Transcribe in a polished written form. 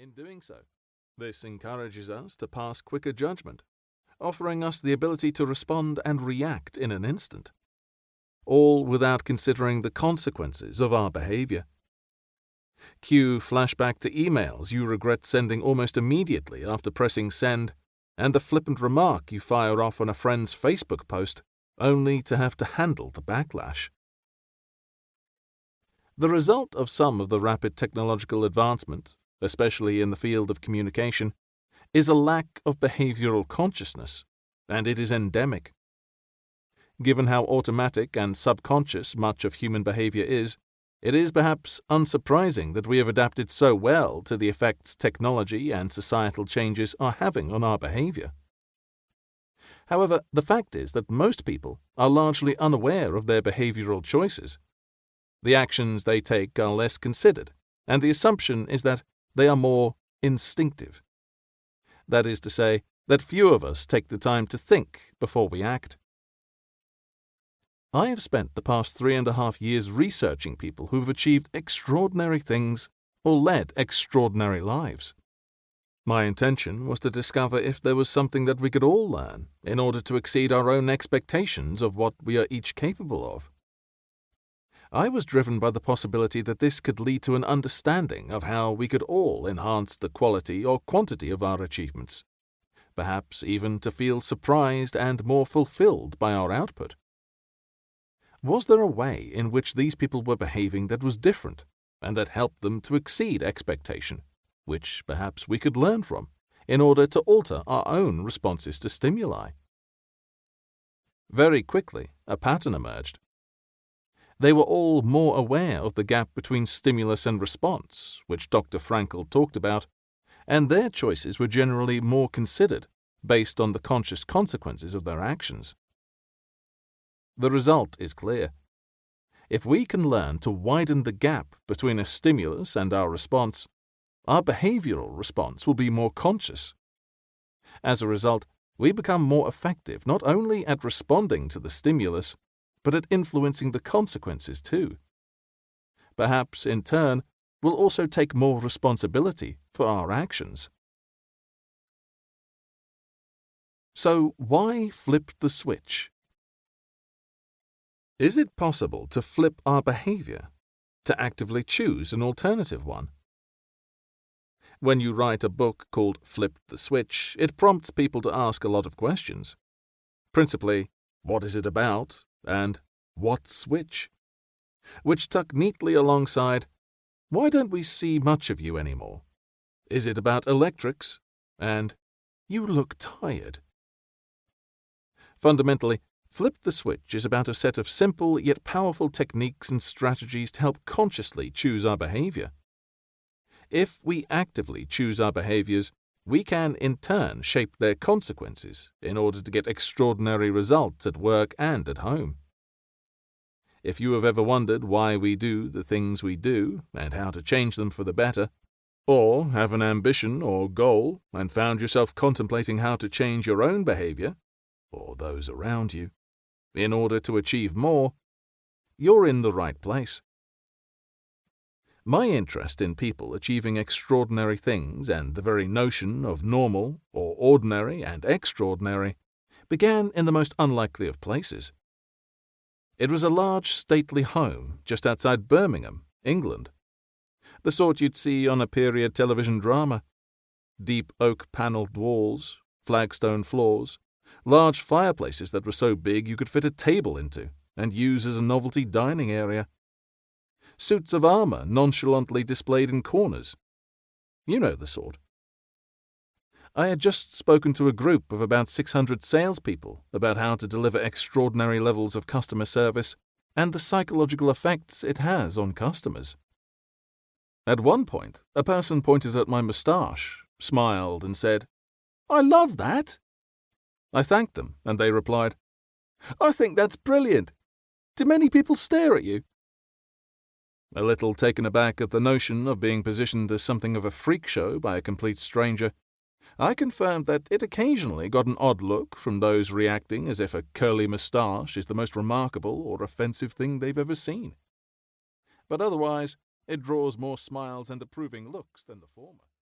In doing so, this encourages us to pass quicker judgment, offering us the ability to respond and react in an instant, all without considering the consequences of our behavior. Cue flashback to emails you regret sending almost immediately after pressing send, and the flippant remark you fire off on a friend's Facebook post, only to have to handle the backlash. The result of some of the rapid technological advancement, especially in the field of communication, is a lack of behavioral consciousness, and it is endemic. Given how automatic and subconscious much of human behavior is, it is perhaps unsurprising that we have adapted so well to the effects technology and societal changes are having on our behavior. However, the fact is that most people are largely unaware of their behavioral choices. The actions they take are less considered, and the assumption is that they are more instinctive. That is to say, that few of us take the time to think before we act. I have spent the past 3.5 years researching people who have achieved extraordinary things or led extraordinary lives. My intention was to discover if there was something that we could all learn in order to exceed our own expectations of what we are each capable of. I was driven by the possibility that this could lead to an understanding of how we could all enhance the quality or quantity of our achievements, perhaps even to feel surprised and more fulfilled by our output. Was there a way in which these people were behaving that was different and that helped them to exceed expectation, which perhaps we could learn from in order to alter our own responses to stimuli? Very quickly, a pattern emerged. They were all more aware of the gap between stimulus and response, which Dr. Frankl talked about, and their choices were generally more considered, based on the conscious consequences of their actions. The result is clear. If we can learn to widen the gap between a stimulus and our response, our behavioral response will be more conscious. As a result, we become more effective not only at responding to the stimulus, but at influencing the consequences too. Perhaps, in turn, we'll also take more responsibility for our actions. So, why flip the switch? Is it possible to flip our behavior, to actively choose an alternative one? When you write a book called Flip the Switch, it prompts people to ask a lot of questions. Principally, what is it about? And what switch? Which tuck neatly alongside, why don't we see much of you anymore? Is it about electrics? And you look tired. Fundamentally, Flip the Switch is about a set of simple yet powerful techniques and strategies to help consciously choose our behavior. If we actively choose our behaviors, we can in turn shape their consequences in order to get extraordinary results at work and at home. If you have ever wondered why we do the things we do and how to change them for the better, or have an ambition or goal and found yourself contemplating how to change your own behavior, or those around you, in order to achieve more, you're in the right place. My interest in people achieving extraordinary things and the very notion of normal or ordinary and extraordinary began in the most unlikely of places. It was a large stately home just outside Birmingham, England, the sort you'd see on a period television drama. Deep oak-panelled walls, flagstone floors, large fireplaces that were so big you could fit a table into and use as a novelty dining area. Suits of armor nonchalantly displayed in corners. You know the sort. I had just spoken to a group of about 600 salespeople about how to deliver extraordinary levels of customer service and the psychological effects it has on customers. At one point, a person pointed at my moustache, smiled, and said, "I love that." I thanked them, and they replied, "I think that's brilliant. Do many people stare at you?" A little taken aback at the notion of being positioned as something of a freak show by a complete stranger, I confirmed that it occasionally got an odd look from those reacting as if a curly moustache is the most remarkable or offensive thing they've ever seen. But otherwise, it draws more smiles and approving looks than the former.